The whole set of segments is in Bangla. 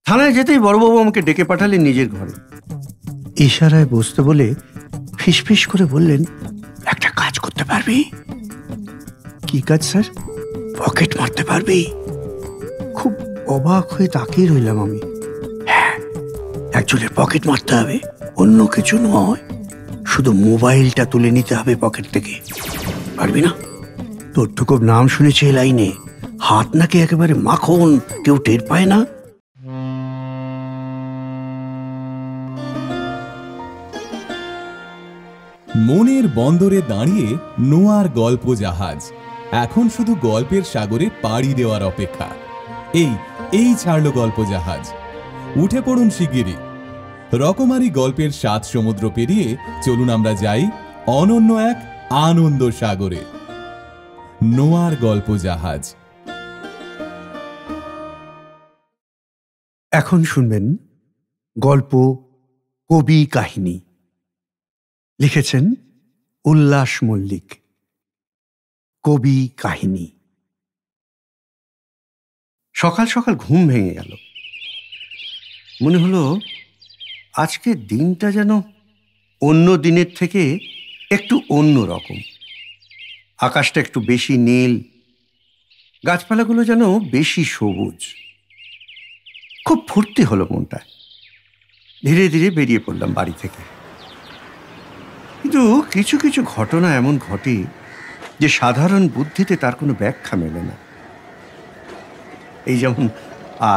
থানায় যেতেই বড়বাবু আমাকে ডেকে পাঠালেন নিজের ঘরে। ইশারায় বসতে বলে ফিসফিস করে বললেন, একটা কাজ করতে পারবি? কি কাজ স্যার? পকেট মারতে পারবি? খুব অবাক হয়ে তাকিয়ে রইলাম আমি। হ্যাঁ, একজনের পকেট মারতে হবে, অন্য কিছু নয়, শুধু মোবাইলটা তুলে নিতে হবে পকেট থেকে। পারবি না? তোর তো খুব নাম শুনেছি এই লাইনে, হাত নাকি একেবারে মাখন, কেউ টের পায় না। মনের বন্দরে দাঁড়িয়ে নোয়ার গল্প জাহাজ এখন শুধু গল্পের সাগরে পাড়ি দেওয়ার অপেক্ষা। এই ছাড়লো গল্প জাহাজ। উঠে পড়ুন শিগগিরই। রকমারি গল্পের 7 সমুদ্র পেরিয়ে চলুন আমরা যাই অনন্য এক আনন্দ সাগরে। নোয়ার গল্প জাহাজ। এখন শুনবেন গল্প কবি কাহিনী। লিখেছেন উল্লাস মল্লিক। কবি কাহিনী। সকাল সকাল ঘুম ভেঙে গেল। মনে হলো আজকের দিনটা যেন অন্য দিনের থেকে একটু অন্য রকম। আকাশটা একটু বেশি নীল, গাছপালাগুলো যেন বেশি সবুজ। খুব ফুর্তি হলো মনটা। ধীরে ধীরে বেরিয়ে পড়লাম বাড়ি থেকে। কিন্তু কিছু কিছু ঘটনা এমন ঘটে যে সাধারণ বুদ্ধিতে তার কোনো ব্যাখ্যা মেলে না। এই যেমন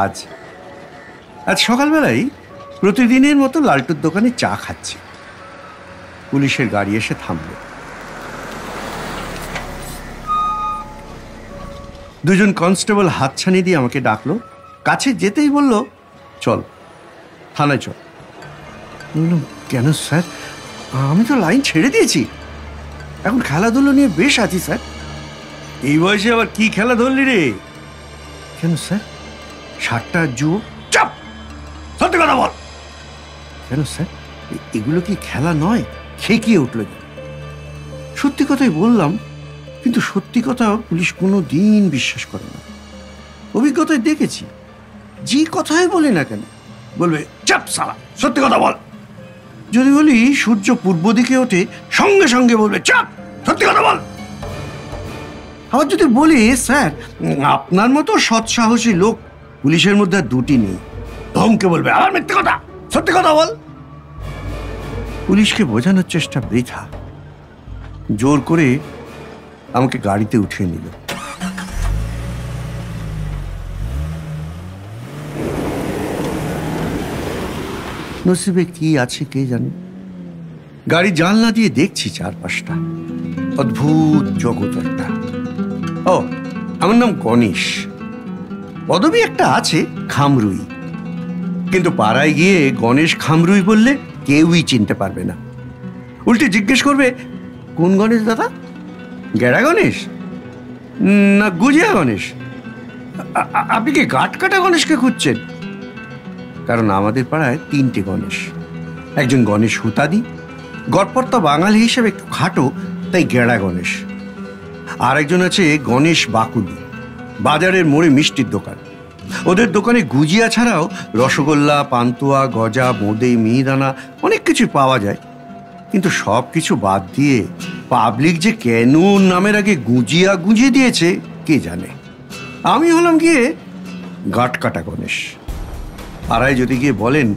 আজ সকালবেলায় প্রতিদিনের মতো লালটুর দোকানে চা খাচ্ছি। পুলিশের গাড়ি এসে থামল। দুজন কনস্টেবল হাতছানি দিয়ে আমাকে ডাকলো। কাছে যেতেই বলল, চল থানায় চল। বললাম, কেন স্যার? আমি তো লাইন ছেড়ে দিয়েছি, এখন খেলাধুলো নিয়ে বেশ আছি স্যার। এই বয়সে আবার কি খেলা ধরলি রে? কেন স্যার? 7টা যুব। চাপ, সত্যি কথা বল। কেন স্যার, এগুলো কি খেলা নয়? খেকিয়ে উঠল। সত্যি কথাই বললাম, কিন্তু সত্যি কথা পুলিশ কোনো দিন বিশ্বাস করে না। অভিজ্ঞতায় দেখেছি, যে কথাই বলি না কেন বলবে, চাপ সালা, সত্যি কথা বল। যদি বলি সূর্য পূর্ব দিকে ওঠে, সঙ্গে সঙ্গে বলবে, চাপ, সত্যি কথা বল। আবার যদি বলি, স্যার আপনার মতো সৎসাহসী লোক পুলিশের মধ্যে 2টি নেই, ধমকে বলবে, আবার মিথ্যে কথা, সত্যি কথা বল। পুলিশকে বোঝানোর চেষ্টা বৃথা। জোর করে আমাকে গাড়িতে উঠিয়ে নিল। নসিবে কি আছে কে জানে। গাড়ি জানলা দিয়ে দেখছি চারপাশটা, অদ্ভুত জগৎ একটা। ও, আমার নাম গণেশ। পদবী একটা আছে খামরুই, কিন্তু পাড়ায় গিয়ে গণেশ খামরুই বললে কেউই চিনতে পারবে না। উল্টে জিজ্ঞেস করবে, কোন গণেশ দাদা? গেড়া গণেশ না গুজিয়া গণেশ? আপনি কি গাট কাটা গণেশকে খুঁজছেন? কারণ আমাদের পাড়ায় 3টে গণেশ। একজন গণেশ হুতাদি, গড়পড়তা বাঙালি হিসেবে একটু খাটো, তাই গেড়া গণেশ। আর একজন আছে গণেশ বাকুলি, বাজারের মোড়ে মিষ্টির দোকান। ওদের দোকানে গুজিয়া ছাড়াও রসগোল্লা, পান্তুয়া, গজা, বোঁদে, মিহিদানা অনেক কিছু পাওয়া যায়। কিন্তু সব কিছু বাদ দিয়ে পাবলিক যে কেন নামের আগে গুজিয়া গুঁজিয়ে দিয়েছে কে জানে। আমি হলাম গিয়ে গাট কাটা গণেশ। পাড়ায় যদি গিয়ে বলেন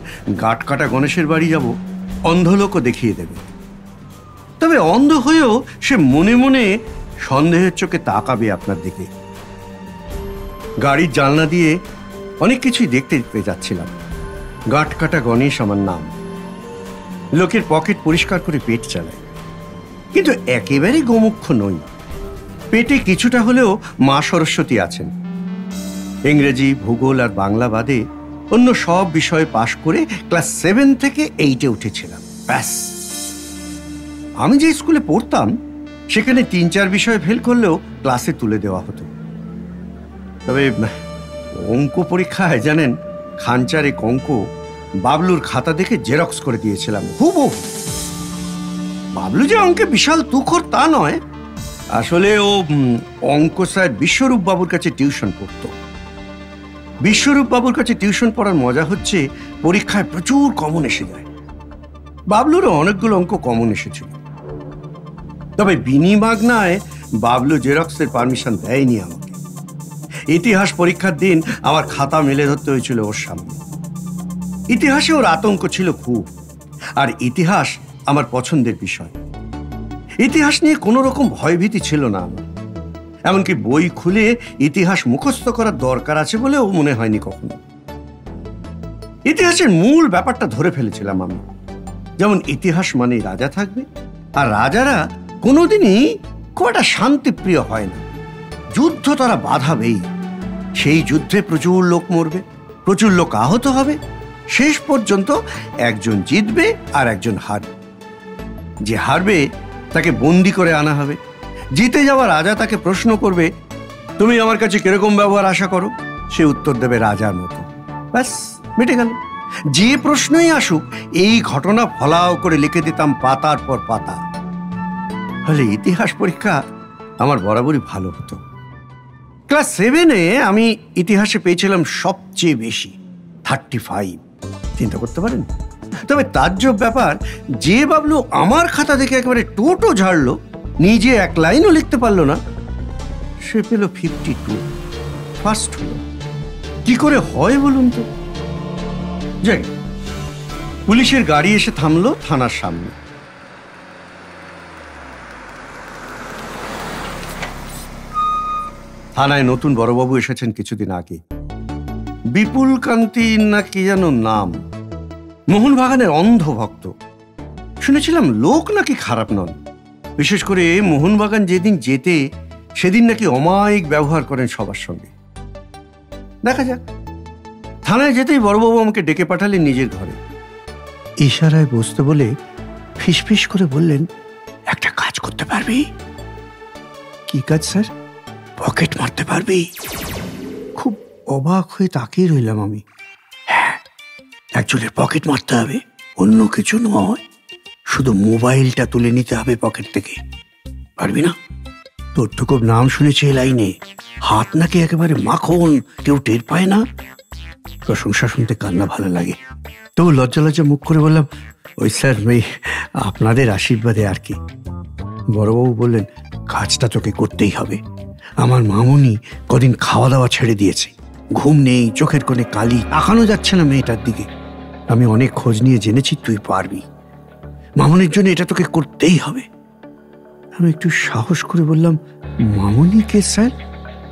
গাট কাটা গণেশের বাড়ি যাব, অন্ধ লোকও দেখিয়ে দেবে। তবে অন্ধ হয়েও সে মনে মনে সন্দেহের চোখে তাকাবে আপনার দিকে। গাড়ির জানলা দিয়ে অনেক কিছুই দেখতে পেয়ে যাচ্ছিলাম। গাট কাটা গণেশ আমার নাম। লোকের পকেট পরিষ্কার করে পেট চালায়, কিন্তু একেবারে গোমুখ্য নই। পেটে কিছুটা হলেও মা সরস্বতী আছেন। ইংরেজি, ভূগোল আর বাংলা বাদে অন্য সব বিষয়ে পাশ করে ক্লাস 7 থেকে 8-এ উঠেছিলাম, ব্যাস। আমি যে স্কুলে পড়তাম সেখানে 3-4 বিষয়ে ফেল করলেও ক্লাসে তুলে দেওয়া হতো। তবে অঙ্ক পরীক্ষায় জানেন, খানচারে অঙ্ক বাবলুর খাতা দেখে জেরক্স করে দিয়েছিলাম হুবহু। বাবলু যে অঙ্কে বিশাল তুখর তা নয়, আসলে ও অঙ্ক স্যার বিশ্বরূপ বাবুর কাছে টিউশন পড়তো। বিশ্বরূপ বাবুর কাছে টিউশন পড়ার মজা হচ্ছে পরীক্ষায় প্রচুর কমন এসে যায়। বাবলুরও অনেকগুলো অঙ্ক কমন এসেছিল, তবে বিনিমাগনায় বাবলু জেরক্সের পারমিশন দেয়নি আমাকে। ইতিহাস পরীক্ষার দিন আমার খাতা মেলে ধরতে হয়েছিল ওর সামনে। ইতিহাসে ওর আতঙ্ক ছিল খুব, আর ইতিহাস আমার পছন্দের বিষয়। ইতিহাস নিয়ে কোনো রকম ভয়ভীতি ছিল না আমার, এমনকি বই খুলে ইতিহাস মুখস্থ করার দরকার আছে বলেও মনে হয়নি কখনো। ইতিহাসের মূল ব্যাপারটা ধরে ফেলেছিলাম আমি, যেমন ইতিহাস মানে রাজা থাকবে, আর রাজারা কোনোদিনই খুব একটা শান্তিপ্রিয় হয় না। যুদ্ধ তারা বাঁধাবেই, সেই যুদ্ধে প্রচুর লোক মরবে, প্রচুর লোক আহত হবে, শেষ পর্যন্ত একজন জিতবে আর একজন হারবে। যে হারবে তাকে বন্দি করে আনা হবে। জিতে যাওয়া রাজা তাকে প্রশ্ন করবে, তুমি আমার কাছে কিরকম ব্যবহার আশা করো? সে উত্তর দেবে রাজার মতো। ব্যাস, মিটে গেল। যে প্রশ্নই আসুক এই ঘটনা ফলাও করে লিখে দিতাম পাতার পর পাতা। ফলে ইতিহাস পরীক্ষা আমার বরাবরই ভালো হতো। ক্লাস 7-এ আমি ইতিহাসে পেয়েছিলাম সবচেয়ে বেশি, 35। চিন্তা করতে পারেন? তবে তাজ্জব ব্যাপার, যে বাবলু আমার খাতা দেখে একেবারে টোটো ঝাড়লো, নিজে এক লাইনও লিখতে পারলো না, সে পেল 52, ফার্স্ট হলো। কি করে হয় বলুন তো? যাই, পুলিশের গাড়ি এসে থামলো থানার সামনে। থানায় নতুন বড়বাবু এসেছেন কিছুদিন আগে, বিপুল কান্তি না কি যেন নাম। মোহনবাগানের অন্ধ ভক্ত। শুনেছিলাম লোক নাকি খারাপ নন, বিশেষ করে মোহনবাগান যেদিন জেতে সেদিন নাকি অমায়িক ব্যবহার করেন সবার সঙ্গে। দেখা যাক। থানায় যেতেই বড়বাবু আমাকে ডেকে পাঠালেন নিজের ঘরে। ইশারায় বসতে বলে ফিসফিস করে বললেন, একটা কাজ করতে পারবি? কি কাজ স্যার? পকেট মারতে পারবি? খুব অবাক হয়ে তাকিয়ে রইলাম আমি। হ্যাঁ, একজনের পকেট মারতে হবে, অন্য কিছু নয়, শুধু মোবাইলটা তুলে নিতে হবে পকেট থেকে। পারবি না? তোর তো খুব নাম শুনেছি এই লাইনে, হাত নাকি একেবারে মাখন, কেউ টের পায় না। প্রশংসা শুনতে কান্না ভালো লাগে, তবু লজ্জা লজ্জা মুখ করে বললাম, ওই স্যার, ওই আপনাদের আশীর্বাদে আর কি। বড়বাবু বললেন, কাজটা তোকে করতেই হবে। আমার মামুনি কদিন খাওয়া দাওয়া ছেড়ে দিয়েছে, ঘুম নেই, চোখের কোণে কালি, তাকানো যাচ্ছে না মেয়েটার দিকে। আমি অনেক খোঁজ নিয়ে জেনেছি তুই পারবি, মামুনির জন্য এটা তোকে করতেই হবে। আমি একটু সাহস করে বললাম, মামুনি কে স্যার?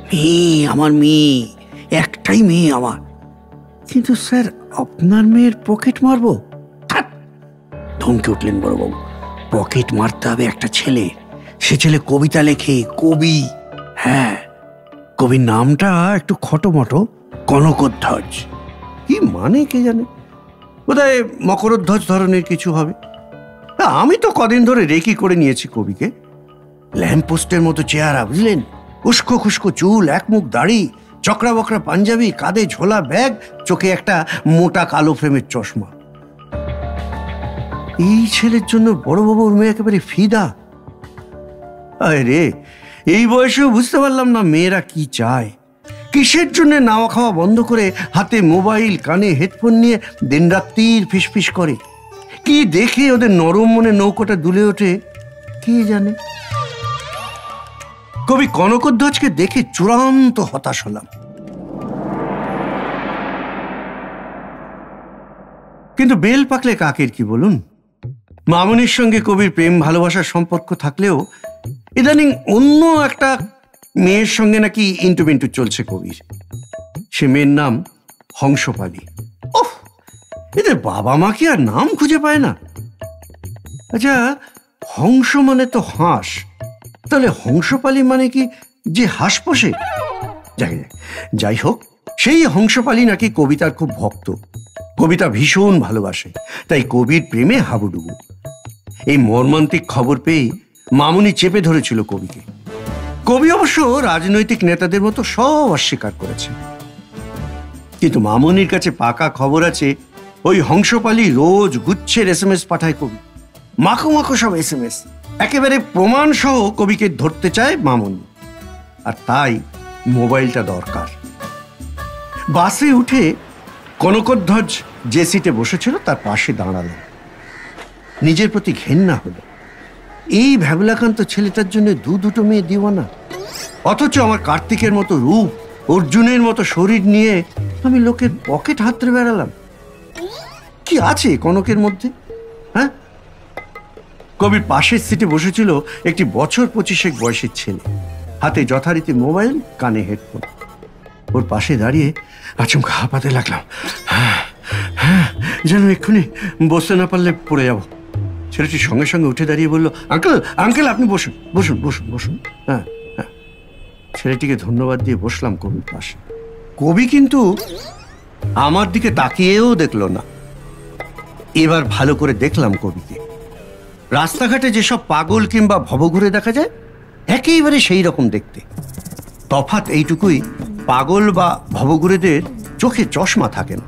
মেয়ে, আমার মেয়ে, একটাই মেয়ে আমার। কিন্তু স্যার, আপনার মেয়ের পকেট মারবো? ধমকে উঠলেন বড়বাবু। পকেট মারতে হবে একটা ছেলে, সে ছেলে কবিতা লেখে, কবি। হ্যাঁ, কবির নামটা একটু খটোমটো, কনকধ্বজ। কি মানে কে জানে, বোধহয় মকরধ্বজ ধরনের কিছু হবে। আমি তো কদিন ধরে রেকি করে নিয়েছি কবিকে। ল্যাম্পপোস্টের মতো চেহারা, বুঝলেন, উস্কো খুস্কো চুল, এক মুখ দাড়ি, চকরা বকরা পাঞ্জাবি, কাঁধে ঝোলা ব্যাগ, চোখে একটা মোটা কালো ফ্রেমের চশমা। এই ছেলের জন্য বড়বাবুর মেয়ে একেবারে ফিদা। আরে, এই বয়সেও বুঝতে পারলাম না মেয়েরা কি চায়, কিসের জন্য নাওয়া খাওয়া বন্ধ করে হাতে মোবাইল, কানে হেডফোন নিয়ে দিনরাত্রির ফিসফিস করে। কি দেখে ওদের নরম মনে নৌকোটা দুলে ওঠে কে জানে। কবি কনকধ্বজকে দেখে চূড়ান্ত হতাশ হলাম। কিন্তু বেল পাকলে কাকের কি বলুন। মামুনির সঙ্গে কবির প্রেম ভালোবাসার সম্পর্ক থাকলেও ইদানিং অন্য একটা মেয়ের সঙ্গে নাকি ইন্টু চলছে কবির। সে মেয়ের নাম হংসপালি। ওহ, এদের বাবা মা কি আর নাম খুঁজে পায় না? আচ্ছা, হংস মানে তো হাঁস, তাহলে হংসপালি মানে কি যে হাঁস পোষে? যাই হোক, সেই হংসপালি নাকি কবিতার খুব ভক্ত, কবিতা ভীষণ ভালোবাসে, তাই কবির প্রেমে হাবুডুবু। এই মর্মান্তিক খবর পেয়ে মামুনি চেপে ধরেছিল কবিকে। কবি অবশ্য রাজনৈতিক নেতাদের মতো সব অস্বীকার করেছে, কিন্তু মামুনির কাছে পাকা খবর আছে ওই হংসপালি রোজ গুচ্ছের SMS পাঠায় কবি, মাখো মাখো সব SMS, একেবারে প্রমাণ সহ কবিকে ধরতে চায় মামুনি, আর তাই মোবাইলটা দরকার। বাসে উঠে কনকধ্বজ যে সিটে বসেছিল তার পাশে দাঁড়ালাম। নিজের প্রতি ঘেন্না হলো। এই ভ্যাবলাকান্ত ছেলেটার জন্য দুটো মেয়ে দিওয়ানা, অথচ আমার কার্তিকের মতো রূপ, অর্জুনের মতো শরীর নিয়ে আমি লোকের পকেট হাতড়ে বেড়ালাম। কি আছে কনকের মধ্যে? হ্যাঁ, কবির পাশের সিটে বসেছিল একটি বছর 25 বয়সের ছেলে, হাতে যথারীতি মোবাইল, কানে হেডফোন। ওর পাশে দাঁড়িয়ে আচমকা হাঁপাতে লাগলাম। যেন এক্ষুনি বসতে না পারলে পড়ে যাব। ছেলেটি সঙ্গে সঙ্গে উঠে দাঁড়িয়ে বলল, আঙ্কেল আঙ্কেল আপনি বসুন বসুন বসুন বসুন। হ্যাঁ হ্যাঁ, ছেলেটিকে ধন্যবাদ দিয়ে বসলাম কবির পাশে। কবি কিন্তু আমার দিকে তাকিয়েও দেখলো না। এবার ভালো করে দেখলাম কবিকে। রাস্তাঘাটে যেসব পাগল কিংবা ভবঘুরে দেখা যায়, একেবারে সেই রকম দেখতে। তফাৎ এইটুকুই, পাগল বা ভবঘুরেদের চোখে চশমা থাকে না।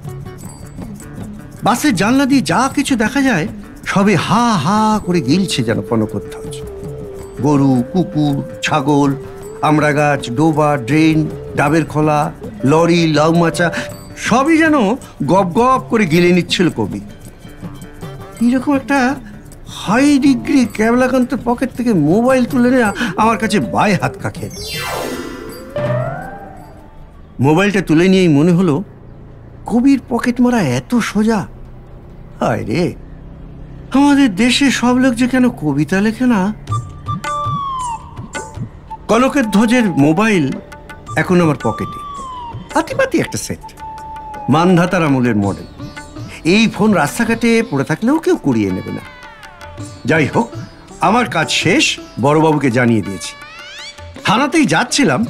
বাসের জানলা দিয়ে যা কিছু দেখা যায় সবে হা হা করে গিলছে যেন কনকধ্বজ। গরু, কুকুর, ছাগল, আমড়া গাছ, ডোবা, ড্রেন, ডাবের খোলা, লরি, লাউ মাচা সবই যেন গপ গপ করে গিলে নিচ্ছিল কবি। এইরকম একটা হাই ডিগ্রি ক্যাবলাকান্তের পকেট থেকে মোবাইল তুলে নেওয়া আমার কাছে বাই হাত কাকে। মোবাইলটা তুলে নিয়েই মনে হলো, কবির পকেট মারা এত সোজা। হায় রে, আমাদের দেশে সব লোক যে কেন কবিতা লেখে না। কনকধ্বজের মোবাইল এখন আমার পকেটে, হাতিপাতি একটা সেট, মানধাতার আমলের মডেল। এই ফোন রাস্তাঘাটে পড়ে থাকলেও কেউ কুড়িয়ে নেবে না। যাই হোক, আমার কাজ শেষ, বড়বাবুকে জানিয়ে দিয়েছি। থানাতেই যাচ্ছিলাম,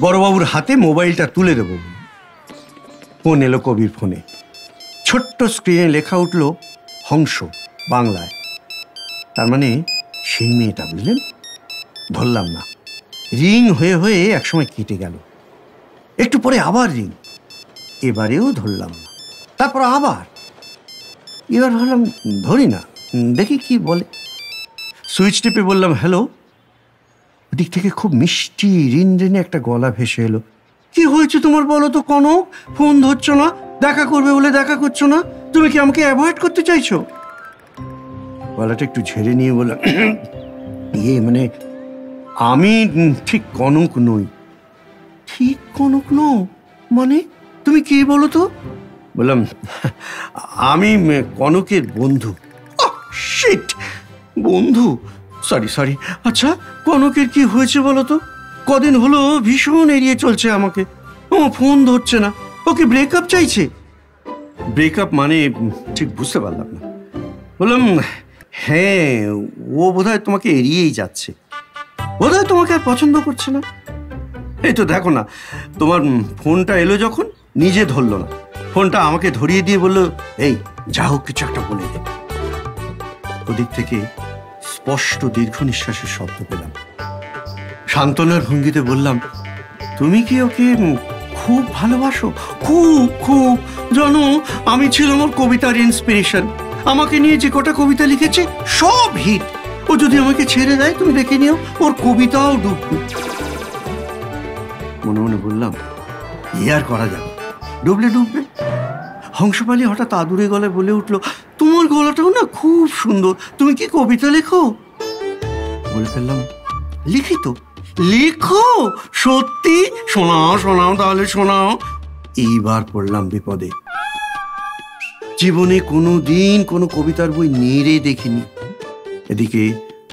বড়বাবুর হাতে মোবাইলটা তুলে দেব। ফোন এলো কবির ফোনে। ছোট্ট স্ক্রিনে লেখা উঠল হংস, বাংলায়। তার মানে সেই মেয়েটা, বুঝলেন? ধরলাম না। রিং হয়ে হয়ে একসময় কেটে গেল। একটু পরে আবার রিং, এবারেও ধরলাম না। তারপর আবার, এবার ভাবলাম ধরি না, দেখি কি বলে। সুইচ টিপে বললাম হ্যালো। ওদিক থেকে খুব মিষ্টি রিন রিনে একটা গলা ভেসে এলো। কি হয়েছে তোমার বলো তো কনক? ফোন ধরছো না, দেখা করবে বলে দেখা করছো না, তুমি কি আমাকে অ্যাভয়েড করতে চাইছো? গলাটা একটু ঝেড়ে নিয়ে বললাম, মানে আমি ঠিক কনক নই। ঠিক কনক নও মানে? তুমি কি বলো তো? বললাম আমি কনকের বন্ধু। শিট, বন্ধু, সরি সরি। আচ্ছা, কনকের কি হয়েছে বলো তো? কদিন হলো ভীষণ এড়িয়ে চলছে আমাকে, ও ফোন ধরছে না। ওকে ব্রেকআপ চাইছে। ব্রেকআপ মানে ঠিক বুঝতে পারলাম না। বললাম হ্যাঁ, ও বোধহয় তোমাকে এড়িয়েই যাচ্ছে, বোধহয় তোমাকে আর পছন্দ করছে না। এই তো দেখো না, তোমার ফোনটা এলো যখন নিজে ধরলো না, ফোনটা আমাকে ধরিয়ে দিয়ে বললো, এই যা হোক কিছু একটা বলে দে। ওদিক থেকে স্পষ্ট দীর্ঘ নিঃশ্বাসের শব্দ পেলাম। সান্ত্বনার ভঙ্গিতে বললাম, তুমি কি ওকে খুব ভালোবাসো? খুব খুব। জানো, আমি ছিলাম ওর কবিতার ইন্সপিরেশন। আমাকে নিয়ে যে কটা কবিতা লিখেছে সব হিট। ও যদি আমাকে ছেড়ে দেয়, তুমি দেখে নিও ওর কবিতাও ডুববে। মনে মনে বললাম, এ আর করা যাবে, ডুবলে ডুববে। হংসপালি হঠাৎ আদুরে গলায় বলে উঠলো, তোমার গলাটাও না খুব সুন্দর, তুমি কি কবিতা লেখো? বলে ফেললাম, লিখি তো। লিখো? সত্যি? শোনাও শোনাও, তাহলে শোনাও। এইবার পড়লাম বিপদে। জীবনে কোনো দিন কোনো কবিতার বই নেড়ে দেখিনি। এদিকে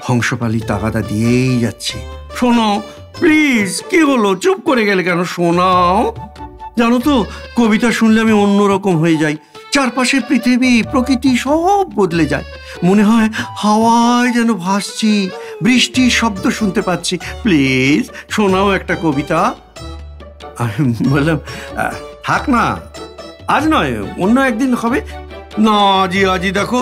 হংসপালি তাগাদা দিয়েই যাচ্ছে, শোনাও প্লিজ। কি হলো, চুপ করে গেলে কেন? শোনাও। জানো তো, কবিতা শুনলে আমি অন্যরকম হয়ে যাই। চারপাশের পৃথিবী, প্রকৃতি সব বদলে যায়। মনে হয় হাওয়ায় যেন ভাসছি, বৃষ্টির শব্দ শুনতে পাচ্ছি। প্লিজ শোনাও একটা কবিতা। আমি বললাম, থাক না, আজ নয়, অন্য একদিন হবে। না আজই দেখো,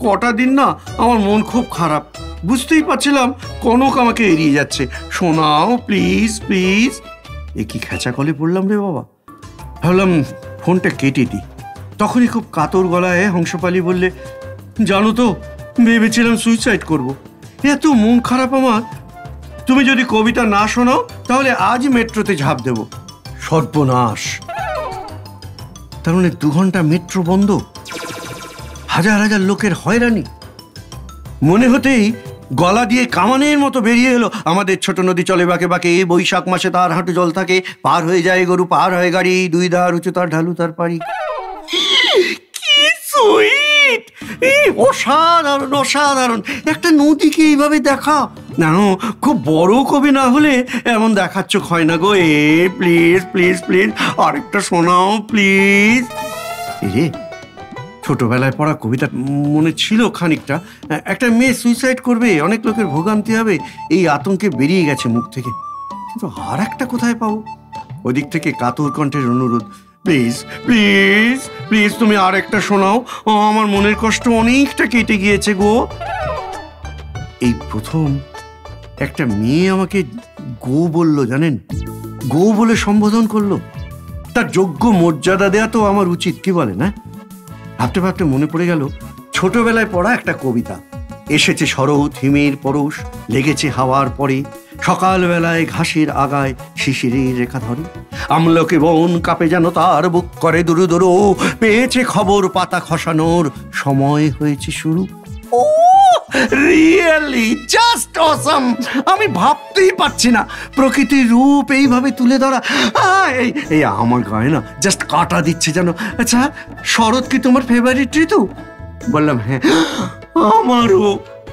কটা দিন না আমার মন খুব খারাপ। বুঝতেই পারছিলাম কনক আমাকে এড়িয়ে যাচ্ছে। শোনাও প্লিজ প্লিজ। এ কি খেঁচা কলে পড়লাম রে বাবা। ভাবলাম ফোনটা কেটে দিই। তখনই খুব কাতর গলায় হংসপালি বললে, জানো তো, ভেবেছিলাম সুইসাইড করব। এত মন খারাপ আমার। তুমি যদি কবিতা না শোনাও তাহলে আজই মেট্রোতে ঝাঁপ দেব। সর্বনাশ। তার মানে 2 ঘন্টা মেট্রো বন্ধ, হাজার হাজার লোকের হয়রানি। মনে হতেই গলা দিয়ে কামানের মতো বেরিয়ে এলো, আমাদের ছোট নদী চলে বাঁকে বাঁকে, বৈশাখ মাসে তার হাঁটু জল থাকে, পার হয়ে যায় গরু, পার হয় গাড়ি, 2 ধার উঁচু তার ঢালু তার পাড়ি। কি সুইট! অসাধারণ অসাধারণ! একটা নদীকে এইভাবে দেখা, না খুব বড় কবি না হলে এমন দেখার চোখ হয় না গো। প্লিজ প্লিজ প্লিজ আরেকটা শোনাও প্লিজ। রে, ছোটবেলায় পড়া কবিতা মনে ছিল খানিকটা, একটা মেয়ে সুইসাইড করবে, অনেক লোকের ভোগান্তি হবে, এই আতঙ্কে বেরিয়ে গেছে মুখ থেকে। কিন্তু আর একটা কোথায় পাবো? ওদিক থেকে কাতর কণ্ঠের অনুরোধ, প্লিজ প্লিজ প্লিজ তুমি আর একটা শোনাও, আমার মনের কষ্ট অনেকটা কেটে গিয়েছে গো। এই প্রথম একটা মেয়ে আমাকে গো বলল, জানেন, গো বলে সম্বোধন করলো। তার যোগ্য মর্যাদা দেয়া তো আমার উচিত, কি বলে না? ভাবতে ভাবতে মনে পড়ে গেল ছোটবেলায় পড়া একটা কবিতা। এসেছে শরৎ হিমের পরশ, লেগেছে হাওয়ার পরে, সকালবেলায় ঘাসের আগায় শিশিরের রেখা ধরে, আমলকে বন কাঁপে যেন তার বুক করে দুরু দুরু, পেয়েছে খবর পাতা খসানোর সময় হয়েছে শুরু। ও রিয়েলি জাস্ট অসাম! আমি ভাবতেই পারছি না প্রকৃতির রূপ এইভাবে তুলে ধরা। এই আমার গায়ে না জাস্ট কাটা দিচ্ছে যেন। আচ্ছা, শরৎ কি তোমার ফেভারিট ঋতু? বললাম হ্যাঁ। আমারও।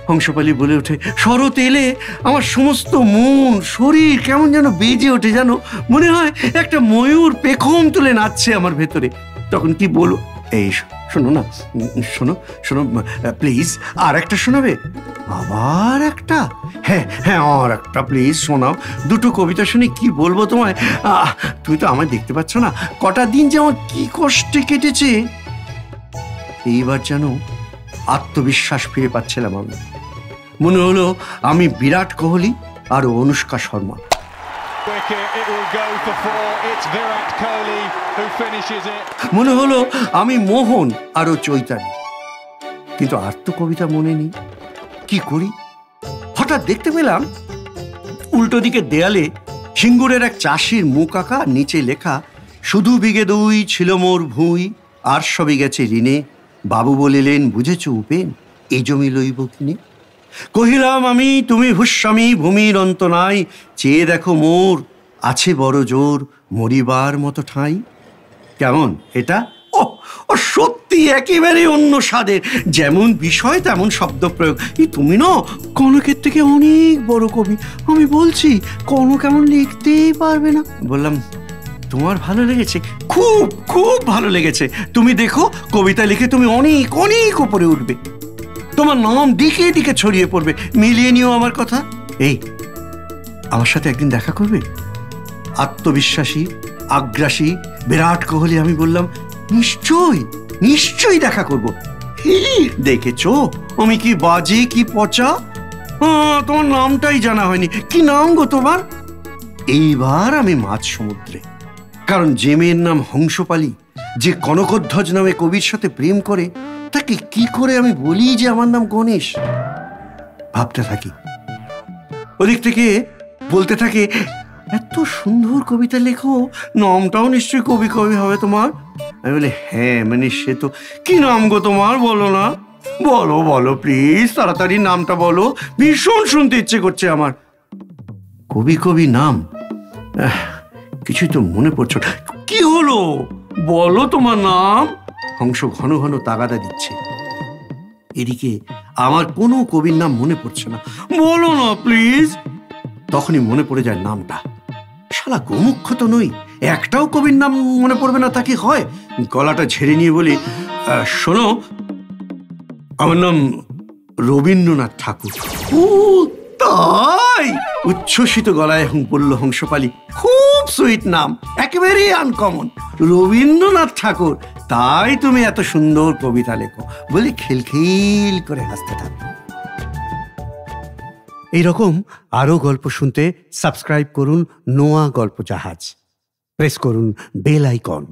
হংসপালি বলে ওঠে, শরৎ এলে আমার সমস্ত মন শরীর কেমন যেন বেজে ওঠে, যেন মনে হয় একটা ময়ূর পেখম তুলে নাচছে আমার ভেতরে। তখন কি বলো, এই শোনো না, শোনো শোনো প্লিজ, আর একটা শোনাবে? আবার একটা? হ্যাঁ হ্যাঁ আর একটা প্লিজ শোনাও। 2টো কবিতা শুনে কি বলবো তোমায়। তুমি তো আমায় দেখতে পাচ্ছ না, কটা দিন যে আমার কি কষ্টে কেটেছে। এইবার যেন আত্মবিশ্বাস ফিরে পাচ্ছিলাম আমি। মনে হলো আমি বিরাট কোহলি আর অনুষ্কা শর্মা। মনে হলো আমি মোহন আরো চৈতালি। কিন্তু আর তো কবিতা মনে নেই, কি করি? হঠাৎ দেখতে পেলাম উল্টো দিকে দেয়ালে সিঙ্গুরের এক চাষির মুখ আঁকা, নিচে লেখা, শুধু বিঘে 2 ছিল মোর ভুঁই, আর সবই গেছে ঋণে, বাবু বলিলেন বুঝেছ উপেন, এই জমি লইব কিনে। কহিলাম আমি তুমি ভূস্বামী, ভূমির অন্ত নাই, চেয়ে দেখো মোর আছে বড় জোর, মরিবার মতো ঠাঁই। কেমন এটা? ও সত্যি একেবারে অন্য স্বাদের, যেমন বিষয় তেমন শব্দ প্রয়োগ। তুমি না কনকের থেকে অনেক বড় কবি, আমি বলছি। কনক কেমন লিখতেই পারবে না। বললাম তোমার ভালো লেগেছে? খুব খুব ভালো লেগেছে। তুমি দেখো কবিতা লিখে তুমি অনেক অনেক উপরে উঠবে, তোমার নাম দিকে দিকে ছড়িয়ে পড়বে। মিলিয়ে নিও আমার কথা। এই আমার সাথে একদিন দেখা করবে? আত্মবিশ্বাসী, আগ্রাসী, বিরাট কোহলি আমি বললাম, নিশ্চয়ই নিশ্চয়ই দেখা করব। দেখেছো আমি কি বাজে, কি পচা। তোমার নামটাই জানা হয়নি। কি নাম গো তোমার? এইবার আমি মাঝ সমুদ্রে, কারণ যে মেয়ের নাম হংসপালি, যে কনকধ্বজ নামে কবির সাথে প্রেম করে, তাকে কি করে আমি বলি যে আমার নাম গণেশ? ভাবতে থাকি, ওদিক থেকে বলতে থাকে, এত সুন্দর কবিতা লেখো, নামটাও নিশ্চয়ই কবি কবি হবে তোমার। আমি বলি হ্যাঁ, মানে সে তো। কি নাম গো তোমার? বলো না, বলো বলো প্লিজ, তাড়াতাড়ি নামটা বলো, ভীষণ শুনতে ইচ্ছে করছে আমার। কবি কবি নাম কিছুই তো মনে পড়ছে। কি হলো বলো তোমার নাম। হংস ঘন ঘন তাগাদা দিচ্ছে। এদিকে আমার কোনো কবির নাম মনে পড়ছে না। বলো না প্লিজ। তখনই মনে পড়ে যায় নামটা। শালা গোমুখ্য তো নই, একটাও কবির নাম মনে পড়বে না তা কি হয়? গলাটা ঝেড়ে নিয়ে বলি, শোনো, আমার নাম রবীন্দ্রনাথ ঠাকুর। ও তাই? উচ্ছ্বসিত গলায় বলল হংসপালি, খুব সুইট নাম, একেবারেই আনকমন, রবীন্দ্রনাথ ঠাকুর। তাই তুমি এত সুন্দর কবিতা লেখো বলে খিলখিল করে হাসতে থাকো। এইরকম আরো গল্প শুনতে সাবস্ক্রাইব করুন নোয়া গল্প জাহাজ, প্রেস করুন বেল আইকন।